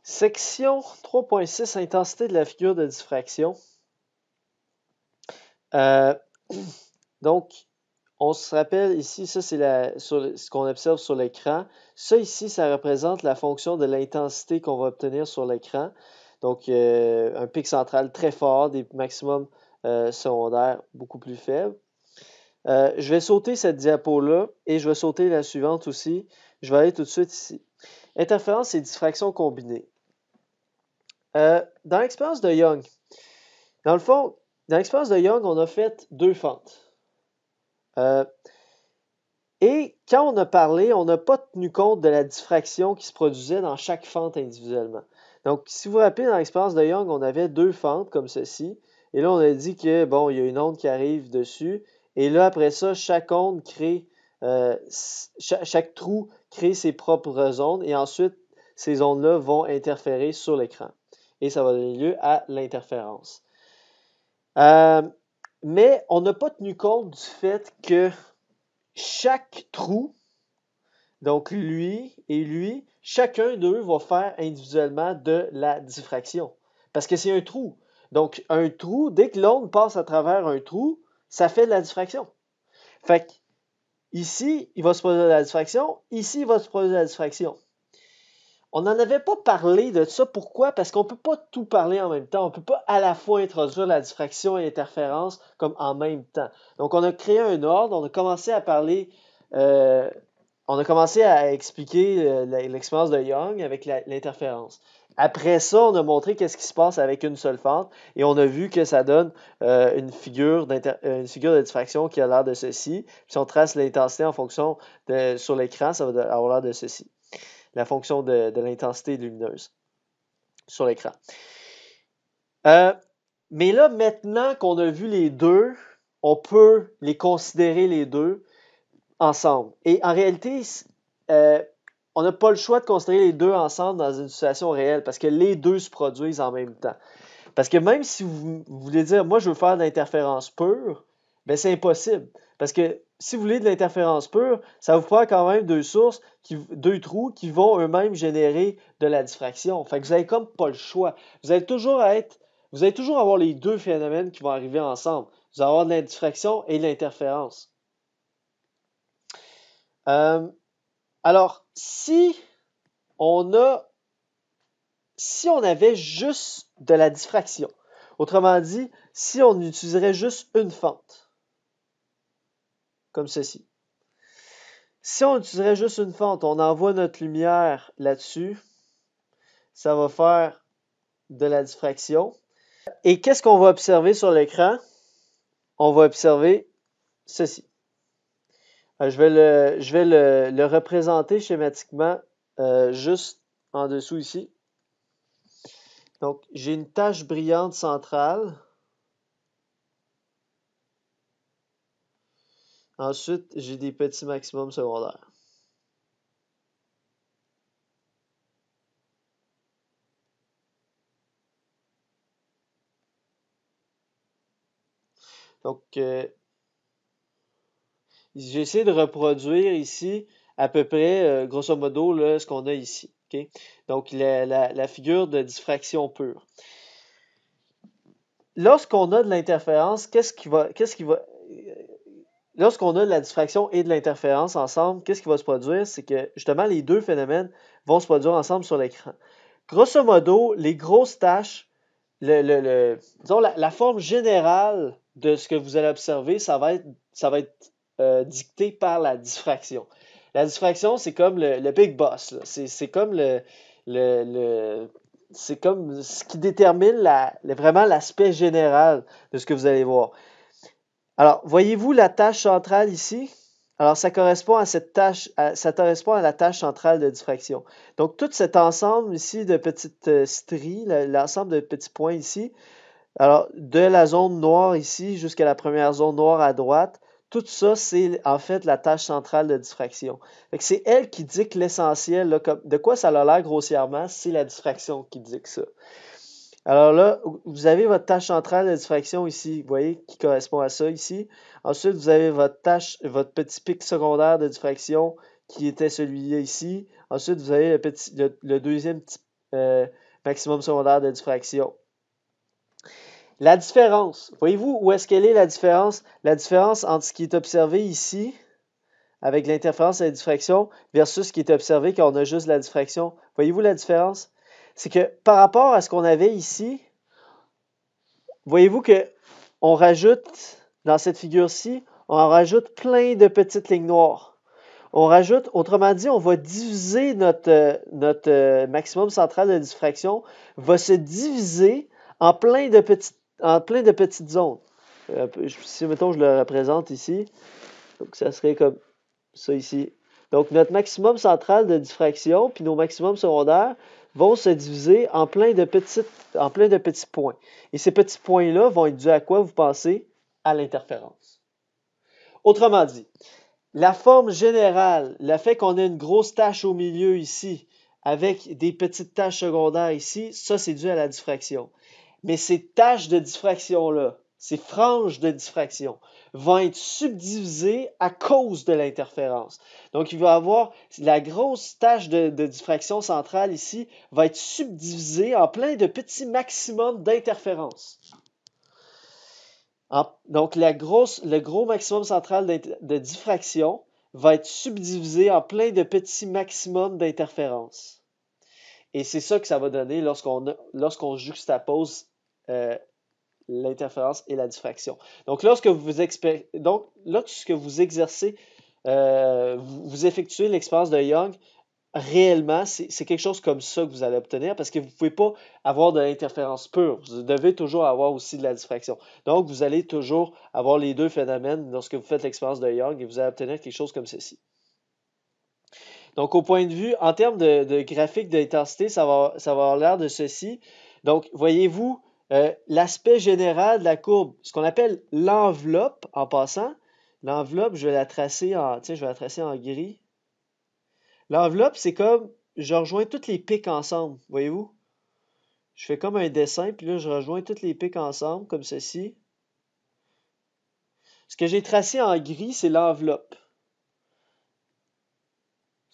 Section 3.6, intensité de la figure de diffraction. Donc, on se rappelle ici, ça c'est ce qu'on observe sur l'écran. Ça ici, ça représente la fonction de l'intensité qu'on va obtenir sur l'écran. Donc, un pic central très fort, des maximums secondaires beaucoup plus faibles. Je vais sauter cette diapo-là et je vais sauter la suivante aussi. Je vais aller tout de suite ici. Interférence et diffraction combinées. Dans l'expérience de Young, dans le fond, dans l'expérience de Young, on a fait deux fentes. Et quand on a parlé, on n'a pas tenu compte de la diffraction qui se produisait dans chaque fente individuellement. Donc, si vous vous rappelez, dans l'expérience de Young, on avait deux fentes comme ceci. Et là, on a dit que, bon, il y a une onde qui arrive dessus. Et là, après ça, chaque onde crée, chaque trou crée ses propres ondes. Et ensuite, ces ondes-là vont interférer sur l'écran. Et ça va donner lieu à l'interférence. Mais on n'a pas tenu compte du fait que chaque trou, donc lui et lui, chacun d'eux va faire individuellement de la diffraction. Parce que c'est un trou. Donc, un trou, dès que l'onde passe à travers un trou, ça fait de la diffraction. Fait que, ici, il va se produire de la diffraction. Ici, il va se produire de la diffraction. On n'en avait pas parlé de ça. Pourquoi? Parce qu'on ne peut pas tout parler en même temps. On ne peut pas à la fois introduire la diffraction et l'interférence comme en même temps. Donc, on a créé un ordre. On a commencé à parler, on a commencé à expliquer l'expérience de Young avec l'interférence. Après ça, on a montré qu'est-ce qui se passe avec une seule fente et on a vu que ça donne une figure de diffraction qui a l'air de ceci. Puis si on trace l'intensité en fonction sur l'écran, ça va avoir l'air de ceci. La fonction de l'intensité lumineuse sur l'écran. Mais là, maintenant qu'on a vu les deux, on peut les considérer les deux ensemble. Et en réalité, on n'a pas le choix de considérer les deux ensemble dans une situation réelle parce que les deux se produisent en même temps. Parce que même si vous voulez dire, moi je veux faire de l'interférence pure, ben c'est impossible. Parce que si vous voulez de l'interférence pure, ça vous prend quand même deux sources, deux trous qui vont eux-mêmes générer de la diffraction. Fait que vous n'avez comme pas le choix. Vous allez toujours avoir les deux phénomènes qui vont arriver ensemble. Vous allez avoir de la diffraction et de l'interférence. Alors, si on avait juste de la diffraction, autrement dit, si on utiliserait juste une fente, comme ceci. Si on utiliserait juste une fente, on envoie notre lumière là-dessus, ça va faire de la diffraction. Et qu'est-ce qu'on va observer sur l'écran? On va observer ceci. Je vais le représenter schématiquement juste en dessous ici. Donc, j'ai une tache brillante centrale. Ensuite, j'ai des petits maximums secondaires. Donc, j'ai essayé de reproduire ici à peu près, grosso modo, là, ce qu'on a ici. Okay? Donc, la figure de diffraction pure. Lorsqu'on a de l'interférence, lorsqu'on a de la diffraction et de l'interférence ensemble, qu'est-ce qui va se produire? C'est que, justement, les deux phénomènes vont se produire ensemble sur l'écran. Grosso modo, les grosses taches, disons, la forme générale de ce que vous allez observer, ça va être dicté par la diffraction. La diffraction, c'est comme le big boss. C'est comme c'est comme ce qui détermine vraiment l'aspect général de ce que vous allez voir. Alors, voyez-vous la tâche centrale ici? Alors, ça correspond à ça correspond à la tâche centrale de diffraction. Donc, tout cet ensemble ici de petites stries, l'ensemble de petits points ici, alors, de la zone noire ici jusqu'à la première zone noire à droite, tout ça, c'est en fait la tâche centrale de diffraction. C'est elle qui dicte l'essentiel. De quoi ça a l'air grossièrement? C'est la diffraction qui dicte ça. Alors là, vous avez votre tâche centrale de diffraction ici, vous voyez, qui correspond à ça ici. Ensuite, vous avez votre petit pic secondaire de diffraction qui était celui-là ici. Ensuite, vous avez le deuxième petit maximum secondaire de diffraction. La différence, voyez-vous où est-ce qu'elle est la différence? La différence entre ce qui est observé ici, avec l'interférence et la diffraction, versus ce qui est observé quand on a juste la diffraction. Voyez-vous la différence? C'est que par rapport à ce qu'on avait ici, voyez-vous qu'on rajoute, dans cette figure-ci, on en rajoute plein de petites lignes noires. On rajoute, autrement dit, on va diviser notre maximum central de diffraction, va se diviser en plein de petites zones. Si, mettons, je le représente ici, donc ça serait comme ça ici. Donc, notre maximum central de diffraction puis nos maximums secondaires vont se diviser en plein de petits points. Et ces petits points-là vont être dus à quoi, vous pensez? À l'interférence. Autrement dit, la forme générale, le fait qu'on ait une grosse tache au milieu ici, avec des petites taches secondaires ici, ça c'est dû à la diffraction. Mais ces taches de diffraction-là, ces franges de diffraction, vont être subdivisées à cause de l'interférence. Donc, il va y avoir la grosse tache de diffraction centrale ici, va être subdivisée en plein de petits maximums d'interférence. Donc, le gros maximum central de diffraction va être subdivisé en plein de petits maximums d'interférence. Et c'est ça que ça va donner lorsqu'on juxtapose l'interférence et la diffraction. Donc, lorsque vous exercez, vous effectuez l'expérience de Young, réellement, c'est quelque chose comme ça que vous allez obtenir parce que vous ne pouvez pas avoir de l'interférence pure. Vous devez toujours avoir aussi de la diffraction. Donc, vous allez toujours avoir les deux phénomènes lorsque vous faites l'expérience de Young et vous allez obtenir quelque chose comme ceci. Donc, au point de vue, en termes de graphique d'intensité, ça va avoir l'air de ceci. Donc, voyez-vous, l'aspect général de la courbe, ce qu'on appelle l'enveloppe en passant. L'enveloppe, je vais la tracer en gris. L'enveloppe, c'est comme, je rejoins toutes les pics ensemble, voyez-vous? Je fais comme un dessin, puis là, je rejoins toutes les pics ensemble, comme ceci. Ce que j'ai tracé en gris, c'est l'enveloppe.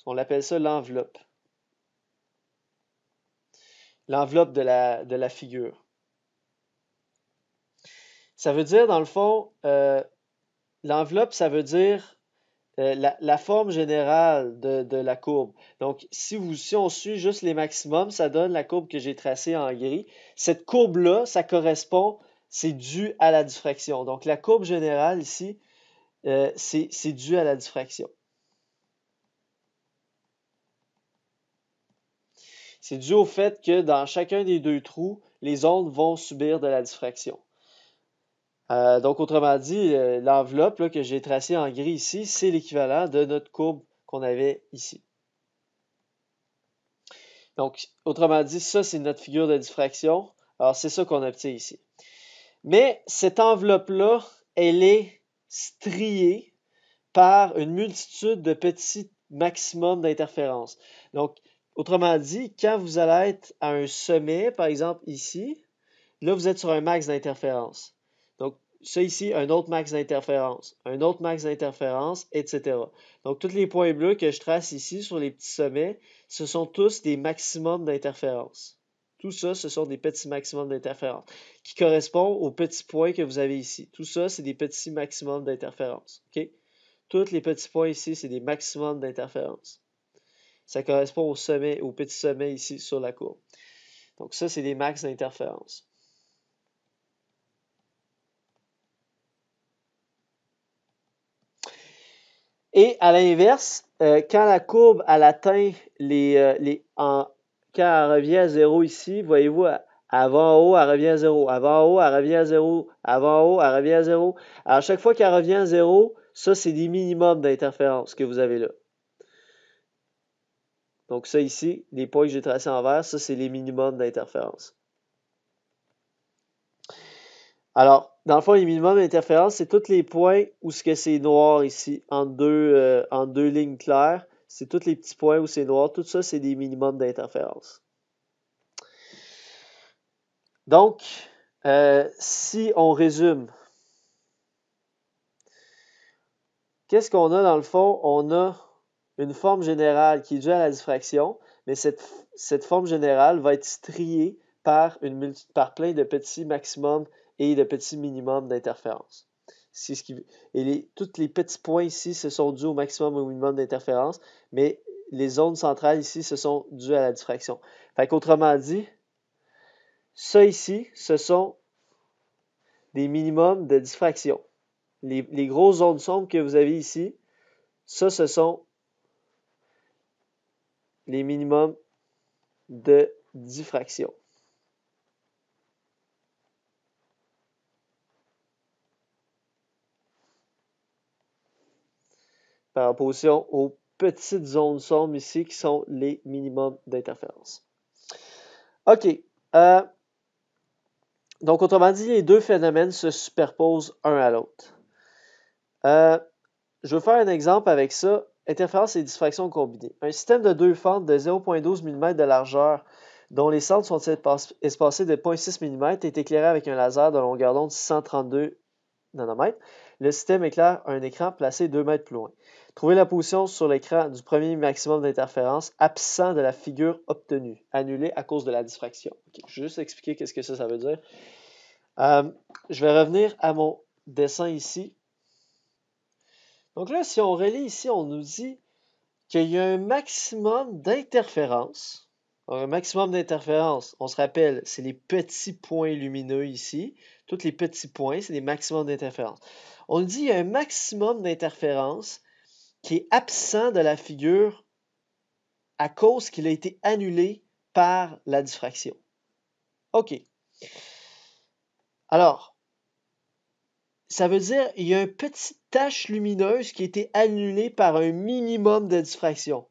On appelle ça l'enveloppe. L'enveloppe de la figure. Ça veut dire, dans le fond, l'enveloppe, ça veut dire la forme générale de la courbe. Donc, si on suit juste les maximums, ça donne la courbe que j'ai tracée en gris. Cette courbe-là, ça correspond, c'est dû à la diffraction. Donc, la courbe générale ici, c'est dû à la diffraction. C'est dû au fait que dans chacun des deux trous, les ondes vont subir de la diffraction. Donc, autrement dit, l'enveloppe que j'ai tracée en gris ici, c'est l'équivalent de notre courbe qu'on avait ici. Donc, autrement dit, ça, c'est notre figure de diffraction. Alors, c'est ça qu'on obtient ici. Mais cette enveloppe-là, elle est striée par une multitude de petits maximums d'interférence. Donc, autrement dit, quand vous allez être à un sommet, par exemple ici, là, vous êtes sur un max d'interférence. Donc, ça ici, un autre max d'interférence, un autre max d'interférence, etc. Donc, tous les points bleus que je trace ici sur les petits sommets, ce sont tous des maximums d'interférence. Tout ça, ce sont des petits maximums d'interférence qui correspondent aux petits points que vous avez ici. Tout ça, c'est des petits maximums d'interférence. OK? Tous les petits points ici, c'est des maximums d'interférence. Ça correspond au sommet, au petit sommet ici sur la courbe. Donc, ça, c'est des max d'interférence. Et à l'inverse, quand la courbe elle atteint quand elle revient à 0 ici, voyez-vous, avant en haut, elle revient à 0. Avant en haut, elle revient à 0. Avant en haut, elle revient à 0. Alors, chaque fois qu'elle revient à 0, ça, c'est des minimums d'interférence que vous avez là. Donc, ça ici, les points que j'ai tracés en vert, ça, c'est les minimums d'interférence. Alors, dans le fond, les minimums d'interférence, c'est tous les points où ce que c'est noir ici, en deux lignes claires. C'est tous les petits points où c'est noir. Tout ça, c'est des minimums d'interférence. Donc, si on résume, qu'est-ce qu'on a dans le fond? On a une forme générale qui est due à la diffraction, mais cette forme générale va être striée par plein de petits maximums et de petits minimums d'interférence. Tous les petits points ici, ce sont dus au maximum ou au minimum d'interférence, mais les zones centrales ici, ce sont dues à la diffraction. Fait qu'autrement dit, ça ici, ce sont des minimums de diffraction. Les grosses zones sombres que vous avez ici, ça, ce sont les minimums de diffraction. Par opposition aux petites zones sombres ici qui sont les minimums d'interférence. OK. Donc, autrement dit, les deux phénomènes se superposent un à l'autre. Je vais faire un exemple avec ça. Interférence et diffraction combinées. Un système de deux fentes de 0,12 mm de largeur dont les centres sont espacés de 0,6 mm est éclairé avec un laser de longueur d'onde 632 nanomètres. Le système éclaire un écran placé 2 mètres plus loin. Trouvez la position sur l'écran du premier maximum d'interférence absent de la figure obtenue, annulée à cause de la diffraction. Okay, je vais juste expliquer qu'est-ce que ça veut dire. Je vais revenir à mon dessin ici. Donc là, si on relie ici, on nous dit qu'il y a un maximum d'interférence. Un maximum d'interférence, on se rappelle, c'est les petits points lumineux ici. Tous les petits points, c'est des maximums d'interférence. On nous dit qu'il y a un maximum d'interférence qui est absent de la figure à cause qu'il a été annulé par la diffraction. OK. Alors, ça veut dire qu'il y a une petite tache lumineuse qui a été annulée par un minimum de diffraction.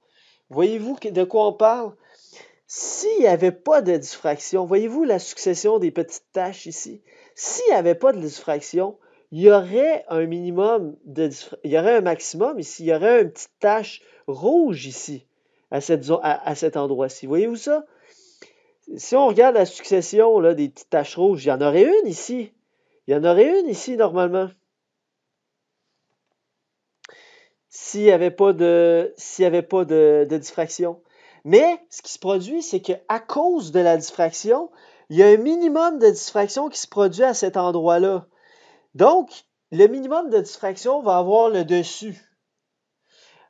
Voyez-vous de quoi on parle? S'il n'y avait pas de diffraction, voyez-vous la succession des petites taches ici? S'il n'y avait pas de diffraction, il y aurait un minimum il y aurait un maximum ici, il y aurait une petite tache rouge ici, à cet endroit-ci. Voyez-vous ça? Si on regarde la succession là, des petites taches rouges, il y en aurait une ici. Il y en aurait une ici normalement. S'il n'y avait pas de diffraction. Mais ce qui se produit, c'est qu'à cause de la diffraction, il y a un minimum de diffraction qui se produit à cet endroit-là. Donc, le minimum de diffraction va avoir le dessus.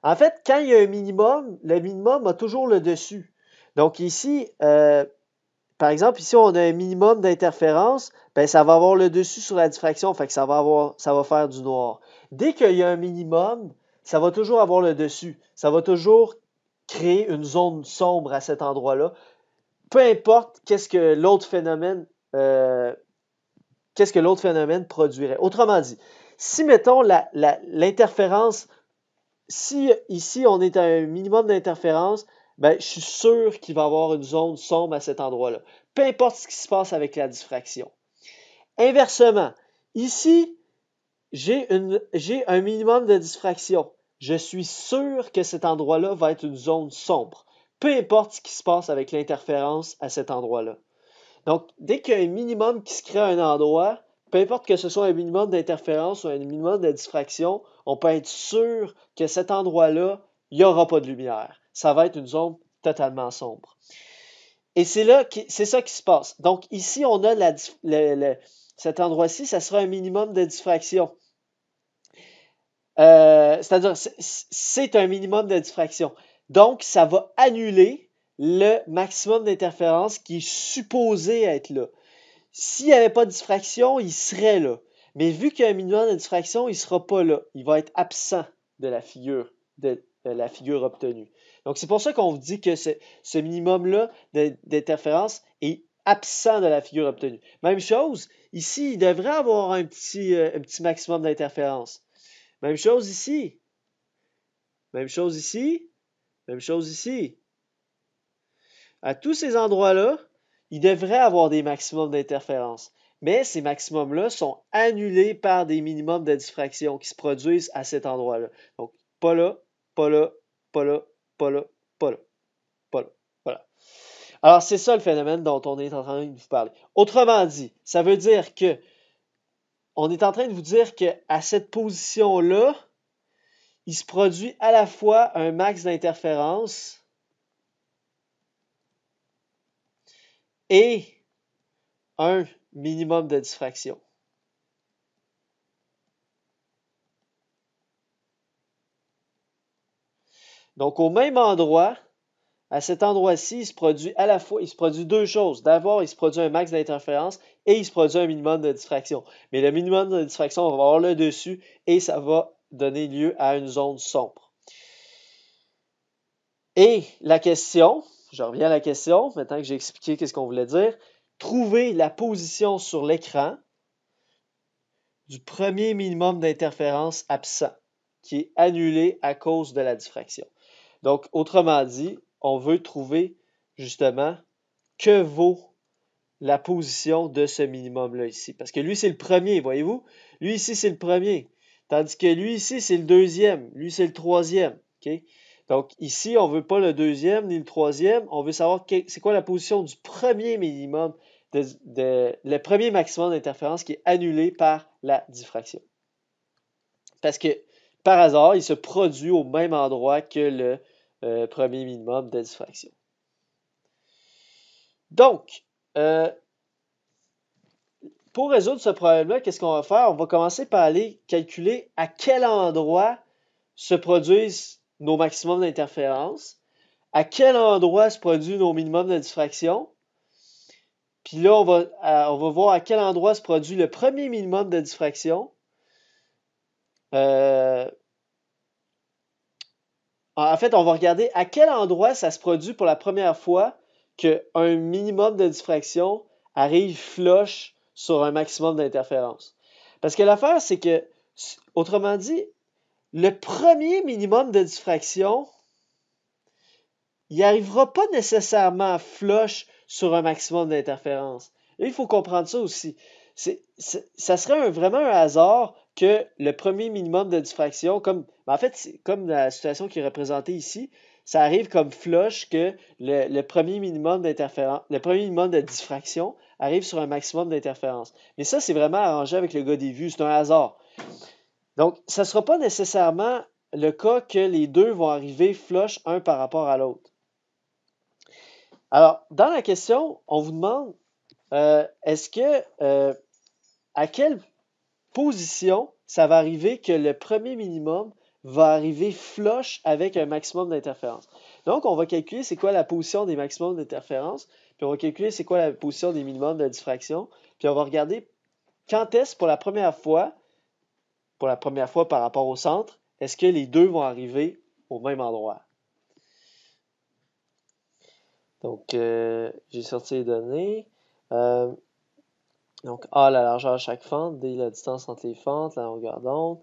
En fait, quand il y a un minimum, le minimum a toujours le dessus. Donc ici, par exemple, ici, on a un minimum d'interférence, ben, ça va avoir le dessus sur la diffraction, fait que ça va faire du noir. Dès qu'il y a un minimum, ça va toujours avoir le dessus. Ça va toujours créer une zone sombre à cet endroit-là. Peu importe qu'est-ce que l'autre phénomène produirait. Autrement dit, si, mettons, l'interférence, si ici, on est à un minimum d'interférence, ben, je suis sûr qu'il va y avoir une zone sombre à cet endroit-là. Peu importe ce qui se passe avec la diffraction. Inversement, ici, j'ai un minimum de diffraction. Je suis sûr que cet endroit-là va être une zone sombre. Peu importe ce qui se passe avec l'interférence à cet endroit-là. Donc, dès qu'il y a un minimum qui se crée à un endroit, peu importe que ce soit un minimum d'interférence ou un minimum de diffraction, on peut être sûr que cet endroit-là, il n'y aura pas de lumière. Ça va être une zone totalement sombre. Et c'est ça qui se passe. Donc, ici, on a cet endroit-ci, ça sera un minimum de diffraction. C'est-à-dire, c'est un minimum de diffraction. Donc, ça va annuler le maximum d'interférence qui est supposé être là. S'il n'y avait pas de diffraction, il serait là. Mais vu qu'il y a un minimum de diffraction, il ne sera pas là. Il va être absent de la figure obtenue. Donc, c'est pour ça qu'on vous dit que ce minimum-là d'interférence est absent de la figure obtenue. Même chose, ici, il devrait avoir un petit maximum d'interférence. Même chose ici. Même chose ici. Même chose ici. À tous ces endroits-là, il devrait avoir des maximums d'interférence. Mais ces maximums-là sont annulés par des minimums de diffraction qui se produisent à cet endroit-là. Donc, pas là, pas là, pas là, pas là, pas là, pas là. Voilà. Alors, c'est ça le phénomène dont on est en train de vous parler. Autrement dit, ça veut dire que on est en train de vous dire qu'à cette position-là, il se produit à la fois un max d'interférence et un minimum de diffraction. Donc, au même endroit, à cet endroit-ci, il se produit à la fois, il se produit deux choses. D'abord, il se produit un max d'interférence et il se produit un minimum de diffraction. Mais le minimum de diffraction, on va avoir le dessus et ça va donner lieu à une zone sombre. Et la question, je reviens à la question, maintenant que j'ai expliqué qu'est-ce qu'on voulait dire, trouver la position sur l'écran du premier minimum d'interférence absent, qui est annulé à cause de la diffraction. Donc, autrement dit, on veut trouver justement que vaut la position de ce minimum-là ici. Parce que lui, c'est le premier, voyez-vous? Lui, ici, c'est le premier. Tandis que lui, ici, c'est le deuxième. Lui, c'est le troisième. Okay? Donc, ici, on ne veut pas le deuxième ni le troisième. On veut savoir c'est quoi la position du premier minimum, le premier maximum d'interférence qui est annulé par la diffraction. Parce que, par hasard, il se produit au même endroit que le premier minimum de diffraction. Donc, pour résoudre ce problème-là, qu'est-ce qu'on va faire? On va commencer par aller calculer à quel endroit se produisent nos maximums d'interférence, à quel endroit se produisent nos minimums de diffraction. Puis là, on va voir à quel endroit se produit le premier minimum de diffraction. En fait, on va regarder à quel endroit ça se produit pour la première fois qu'un minimum de diffraction arrive flush sur un maximum d'interférence. Parce que l'affaire, c'est que, autrement dit, le premier minimum de diffraction, il n'arrivera pas nécessairement flush sur un maximum d'interférence. Il faut comprendre ça aussi. Ça serait vraiment un hasard que le premier minimum de diffraction, en fait, c'est comme la situation qui est représentée ici, ça arrive comme flush que le premier minimum d'interférence, le premier minimum de diffraction arrive sur un maximum d'interférence. Mais ça, c'est vraiment arrangé avec le gars des vues, c'est un hasard. Donc, ça ne sera pas nécessairement le cas que les deux vont arriver flush un par rapport à l'autre. Alors, dans la question, on vous demande est-ce que à quelle position ça va arriver que le premier minimum va arriver flush avec un maximum d'interférence. Donc, on va calculer c'est quoi la position des maximums d'interférence, puis on va calculer c'est quoi la position des minimums de diffraction, puis on va regarder quand est-ce pour la première fois par rapport au centre, est-ce que les deux vont arriver au même endroit. Donc, j'ai sorti les données. Donc, A, la largeur de chaque fente, D, la distance entre les fentes, la longueur d'onde.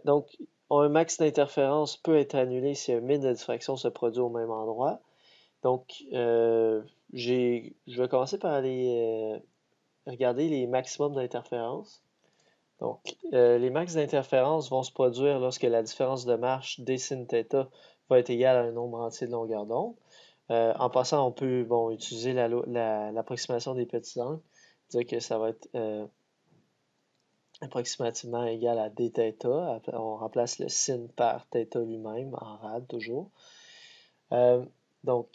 Donc, un max d'interférence peut être annulé si un min de diffraction se produit au même endroit. Donc, je vais commencer par aller regarder les maximums d'interférence. Donc, les max d'interférence vont se produire lorsque la différence de marche d sin θ va être égale à un nombre entier de longueur d'onde. En passant, on peut utiliser l'approximation des petits angles, dire que ça va être approximativement égal à dθ. On remplace le sin par θ lui-même en rad toujours. Donc,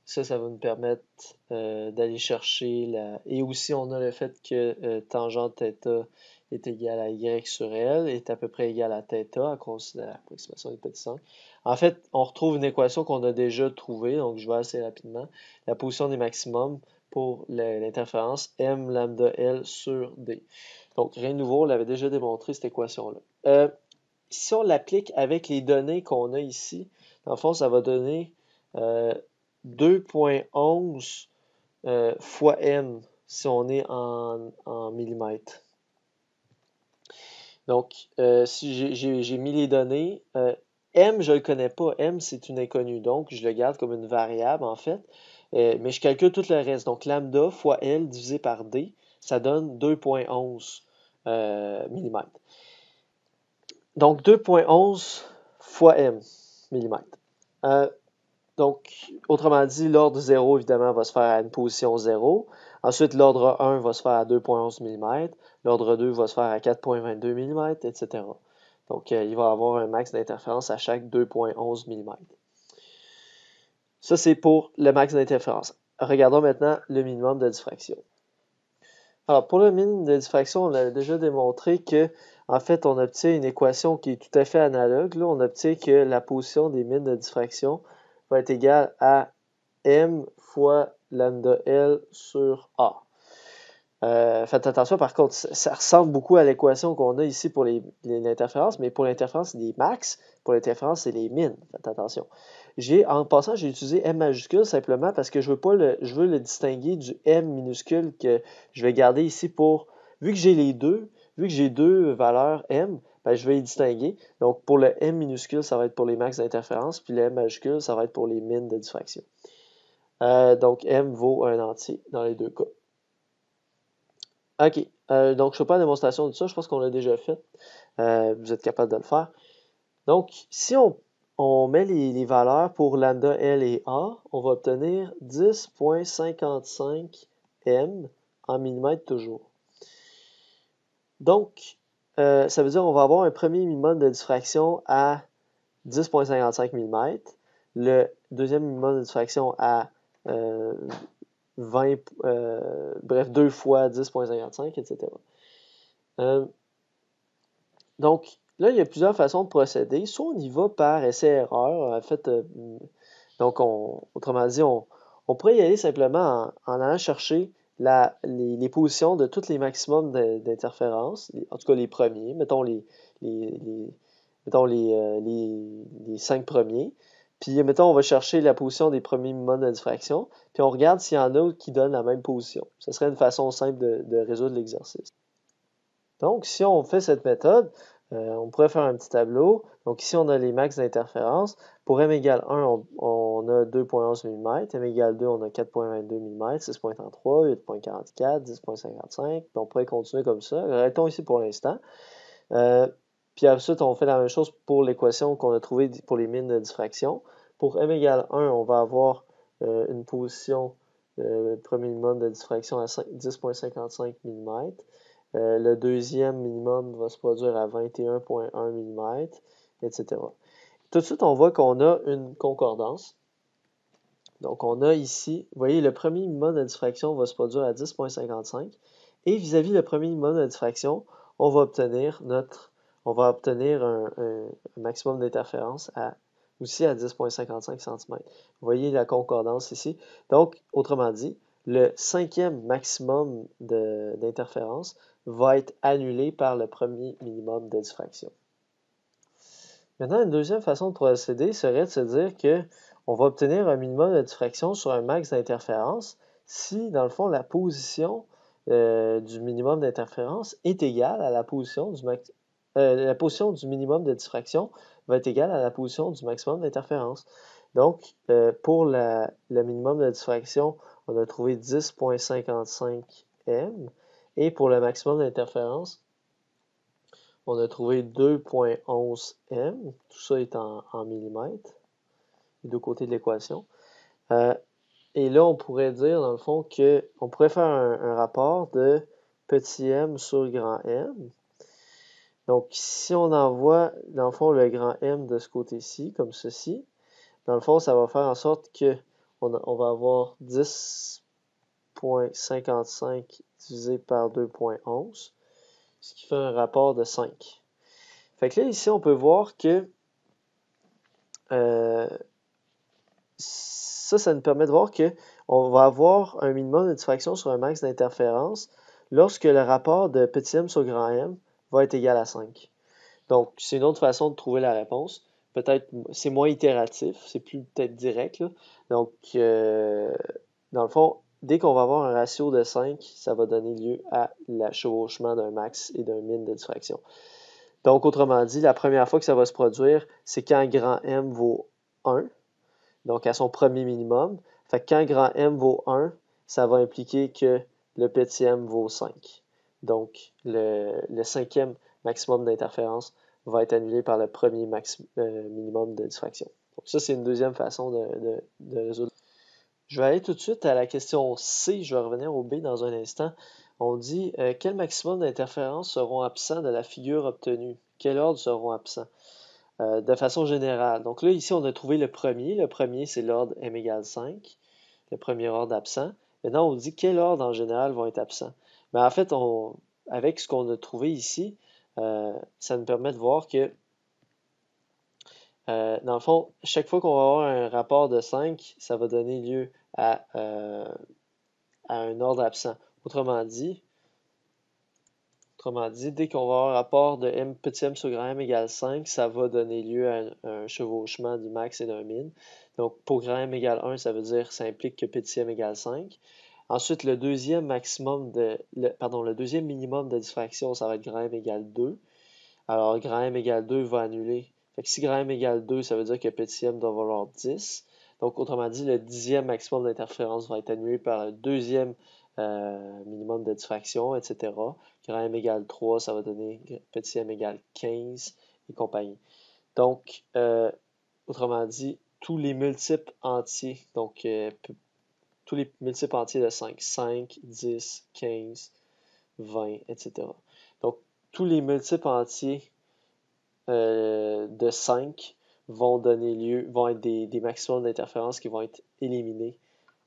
ça va nous permettre d'aller chercher Et aussi, on a le fait que tangente θ est égal à y sur L, est à peu près égal à θ à cause de l'approximation des petits angles. En fait, on retrouve une équation qu'on a déjà trouvée, donc je vais assez rapidement. La position des maximums pour l'interférence M lambda L sur D. Donc, rien de nouveau, on l'avait déjà démontré cette équation-là. Si on l'applique avec les données qu'on a ici, dans le fond, ça va donner 2.11 fois M si on est en millimètres. Donc, si j'ai mis les données, M, je ne le connais pas. M, c'est une inconnue, donc je le garde comme une variable, en fait. Mais je calcule tout le reste. Donc, lambda fois L divisé par D, ça donne 2.11 mm. Donc, 2.11 fois M, millimètres. Donc, autrement dit, l'ordre 0, évidemment, va se faire à une position 0. Ensuite, l'ordre 1 va se faire à 2.11 mm. L'ordre 2 va se faire à 4.22 mm, etc. Donc, il va y avoir un max d'interférence à chaque 2.11 mm. Ça, c'est pour le max d'interférence. regardons maintenant le minimum de diffraction. Alors, pour le minimum de diffraction, on a déjà démontré que, en fait, on obtient une équation qui est tout à fait analogue. Là, on obtient que la position des mines de diffraction va être égale à m fois lambda L sur A. Faites attention, par contre, ça ressemble beaucoup à l'équation qu'on a ici pour l'interférence, mais pour l'interférence, c'est des max, pour l'interférence, c'est les min. Faites attention. En passant, j'ai utilisé M majuscule simplement parce que je veux le distinguer du M minuscule que je vais garder ici pour, vu que j'ai deux valeurs M, ben, je vais les distinguer. Donc, pour le M minuscule, ça va être pour les max d'interférence, puis le M majuscule, ça va être pour les min de diffraction. Donc, M vaut un entier dans les deux cas. OK. Donc, je ne fais pas la démonstration de ça. Je pense qu'on l'a déjà fait. Vous êtes capable de le faire. Donc, si on met les valeurs pour lambda, L et A, on va obtenir 10,55 m en millimètres toujours. Donc, ça veut dire qu'on va avoir un premier minimum de diffraction à 10,55 mm, le deuxième minimum de diffraction à 20, bref, 2 fois 10,55, etc. Donc, là, il y a plusieurs façons de procéder. Soit on y va par essai-erreur. En fait, donc, autrement dit, on pourrait y aller simplement en allant chercher les positions de tous les maximums d'interférences, en tout cas les premiers, mettons les 5 premiers. Puis, mettons, on va chercher la position des premiers minimums de diffraction, puis on regarde s'il y en a qui donnent la même position. Ce serait une façon simple de résoudre l'exercice. Donc, si on fait cette méthode, on pourrait faire un petit tableau. Donc, ici, on a les max d'interférence. Pour m égale 1, on a 2,11 mm. M égale 2, on a 4,22 mm, 6,33, 8,44, 10,55. Puis on pourrait continuer comme ça. Arrêtons ici pour l'instant. Puis ensuite, on fait la même chose pour l'équation qu'on a trouvée pour les mines de diffraction. Pour m égale 1, on va avoir une position premier minimum de diffraction à 10,55 mm. Le deuxième minimum va se produire à 21,1 mm, etc. Tout de suite, on voit qu'on a une concordance. Donc, on a ici, vous voyez, le premier minimum de diffraction va se produire à 10,55. Et vis-à-vis le premier minimum de diffraction, on va obtenir un maximum d'interférence aussi à 10,55 cm. Vous voyez la concordance ici. Donc, autrement dit, le cinquième maximum d'interférence va être annulé par le premier minimum de diffraction. Maintenant, une deuxième façon de procéder serait de se dire qu'on va obtenir un minimum de diffraction sur un max d'interférence si, dans le fond, la position du minimum d'interférence est égale à la position du minimum de diffraction va être égale à la position du maximum d'interférence. Donc, pour le minimum de diffraction, on a trouvé 10,55 m. Et pour le maximum d'interférence, on a trouvé 2,11 m. Tout ça est en millimètres, les deux côtés de l'équation. Et là, on pourrait dire, dans le fond, qu'on pourrait faire un rapport de petit m sur grand M. Donc, si on envoie, dans le fond, le grand M de ce côté-ci, comme ceci, dans le fond, ça va faire en sorte qu'on va avoir 10,55 divisé par 2,11, ce qui fait un rapport de 5. Fait que là, ici, on peut voir que ça nous permet de voir qu'on va avoir un minimum de diffraction sur un max d'interférence lorsque le rapport de petit m sur grand M va être égal à 5. Donc, c'est une autre façon de trouver la réponse. Peut-être, c'est moins itératif, c'est plus peut-être direct, là. Donc, dans le fond, dès qu'on va avoir un ratio de 5, ça va donner lieu à l'achevauchement d'un max et d'un min de diffraction. Donc, autrement dit, la première fois que ça va se produire, c'est quand grand M vaut 1, donc à son premier minimum. Fait que quand grand M vaut 1, ça va impliquer que le petit m vaut 5. Donc, le cinquième maximum d'interférence va être annulé par le premier minimum de diffraction. Donc, ça, c'est une deuxième façon de résoudre. Je vais aller tout de suite à la question C. Je vais revenir au B dans un instant. On dit quel maximum d'interférences seront absents de la figure obtenue? Quel ordre seront absents? De façon générale. Donc là, ici, on a trouvé le premier. Le premier, c'est l'ordre m égale 5. le premier ordre absent. Maintenant, on dit quel ordre en général vont être absents. Mais en fait, avec ce qu'on a trouvé ici, ça nous permet de voir que, dans le fond, chaque fois qu'on va avoir un rapport de 5, ça va donner lieu à un ordre absent. Autrement dit, dès qu'on va avoir un rapport de petit m sur grand M égale 5, ça va donner lieu à un chevauchement du max et d'un min. Donc, pour grand M égale 1, ça veut dire, ça implique que petit m égale 5. Ensuite, le deuxième minimum de diffraction, ça va être grand M égale 2. Alors, grand M égale 2 va annuler. Fait que si grand M égale 2, ça veut dire que petit m doit valoir 10. Donc, autrement dit, le dixième maximum d'interférence va être annulé par le deuxième minimum de diffraction, etc. Grand M égale 3, ça va donner petit m égale 15 et compagnie. Donc, autrement dit, tous les multiples entiers, donc tous les multiples entiers de 5, 10, 15, 20, etc. Donc, tous les multiples entiers de 5 vont être des maximums d'interférence qui vont être éliminés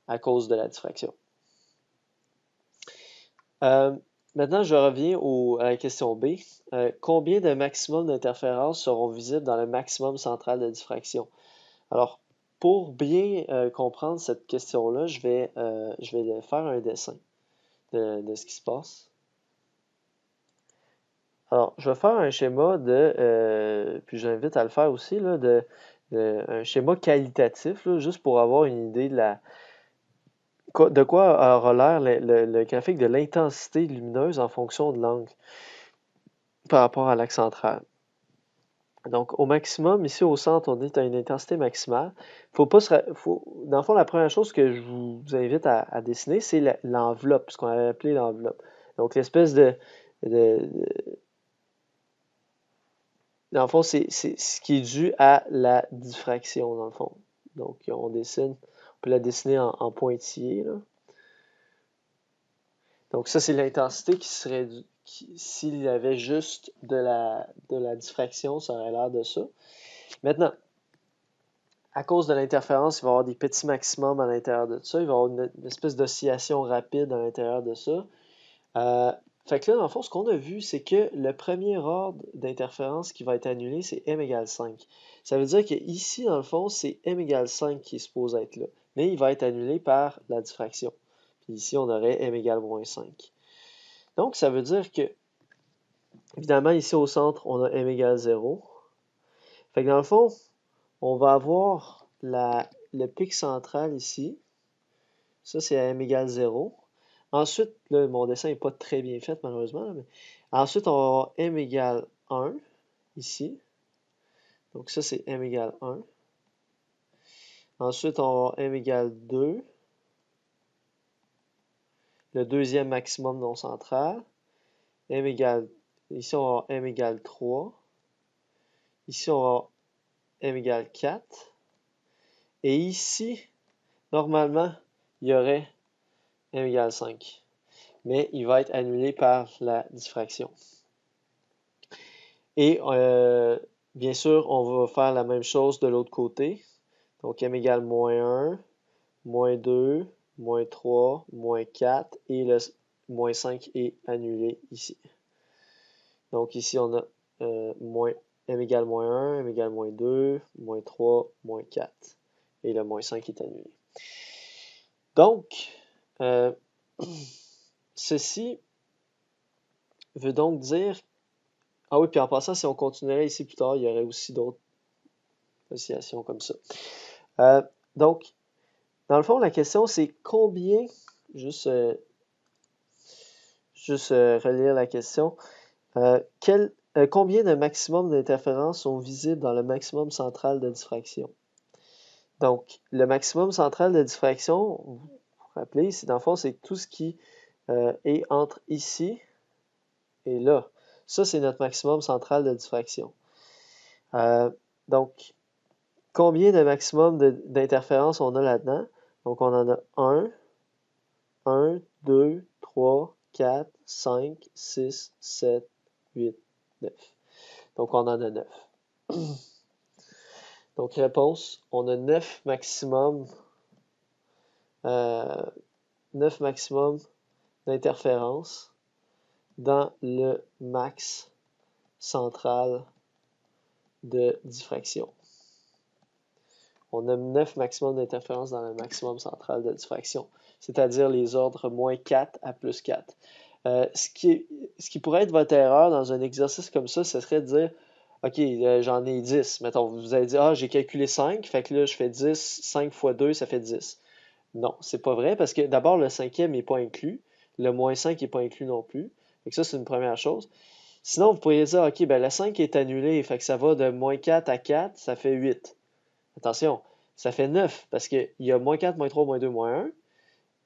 à cause de la diffraction. Maintenant, je reviens à la question B. Combien de maximums d'interférences seront visibles dans le maximum central de diffraction? Alors, pour bien comprendre cette question-là, je vais faire un dessin de ce qui se passe. Alors, je vais faire un schéma puis j'invite à le faire aussi, là, un schéma qualitatif, là, juste pour avoir une idée de quoi aura l'air le graphique de l'intensité lumineuse en fonction de l'angle par rapport à l'axe central. Donc, au maximum, ici au centre, on est à une intensité maximale. Dans le fond, la première chose que je vous invite à dessiner, c'est l'enveloppe, ce qu'on avait appelé l'enveloppe. Donc, l'espèce dans le fond, c'est ce qui est dû à la diffraction, dans le fond. Donc, on peut la dessiner en pointillé, là. Donc, ça, c'est l'intensité qui serait s'il y avait juste de la diffraction, ça aurait l'air de ça. Maintenant, à cause de l'interférence, il va y avoir des petits maximums à l'intérieur de ça. Il va y avoir une espèce d'oscillation rapide à l'intérieur de ça. Fait que là, dans le fond, ce qu'on a vu, c'est que le premier ordre d'interférence qui va être annulé, c'est m égale 5. Ça veut dire qu'ici, dans le fond, c'est m égale 5 qui est supposé être là. Mais il va être annulé par la diffraction. Puis ici, on aurait m égale moins 5. Donc, ça veut dire que, évidemment, ici au centre, on a m égale 0. Fait que dans le fond, on va avoir le pic central ici. Ça, c'est à m égale 0. Ensuite, là, mon dessin n'est pas très bien fait, malheureusement. Mais ensuite, on va avoir m égale 1 ici. Donc, ça, c'est m égale 1. Ensuite, on va avoir m égale 2. Le deuxième maximum non central. Ici, on va avoir m égale 3. Ici, on va avoir m égale 4. Et ici, normalement, il y aurait m égale 5. Mais il va être annulé par la diffraction. Et bien sûr, on va faire la même chose de l'autre côté. Donc m égale moins 1, moins 2, moins 3, moins 4 et le moins 5 est annulé ici. Donc ici, on a m égale moins 1, m égale moins 2, moins 3, moins 4. Et le moins 5 est annulé. Donc, ceci veut donc dire... Ah oui, puis en passant, si on continuerait ici plus tard, il y aurait aussi d'autres oscillations comme ça. Donc, dans le fond, la question, c'est combien... Juste relire la question. Combien de maximum d'interférences sont visibles dans le maximum central de diffraction? Donc, le maximum central de diffraction, vous vous rappelez, dans le fond, c'est tout ce qui est entre ici et là. Ça, c'est notre maximum central de diffraction. Donc, combien de maximum d'interférences on a là-dedans? Donc, on en a 1, 2, 3, 4, 5, 6, 7, 8, 9. Donc, on en a 9. Donc, réponse, on a 9 maximum 9 maximum d'interférence dans le max central de diffraction. On a 9 maximum d'interférence dans le maximum central de diffraction, c'est-à-dire les ordres moins 4 à plus 4. Ce qui pourrait être votre erreur dans un exercice comme ça, ce serait de dire, OK, j'en ai 10. Mettons, vous allez dire, j'ai calculé 5, fait que là, je fais 10, 5 fois 2, ça fait 10. Non, c'est pas vrai, parce que d'abord, le cinquième n'est pas inclus, le moins 5 n'est pas inclus non plus. Fait que ça, c'est une première chose. Sinon, vous pourriez dire, OK, ben, le 5 est annulé, fait que ça va de moins 4 à 4, ça fait 8. Attention, ça fait 9, parce qu'il y a moins 4, moins 3, moins 2, moins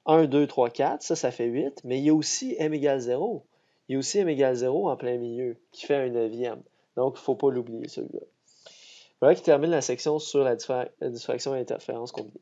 1. 1, 2, 3, 4, ça fait 8, mais il y a aussi m égale 0. Il y a aussi m égale 0 en plein milieu, qui fait un neuvième. Donc, il ne faut pas l'oublier, celui-là. Voilà qui termine la section sur la diffraction et l'interférence combinée.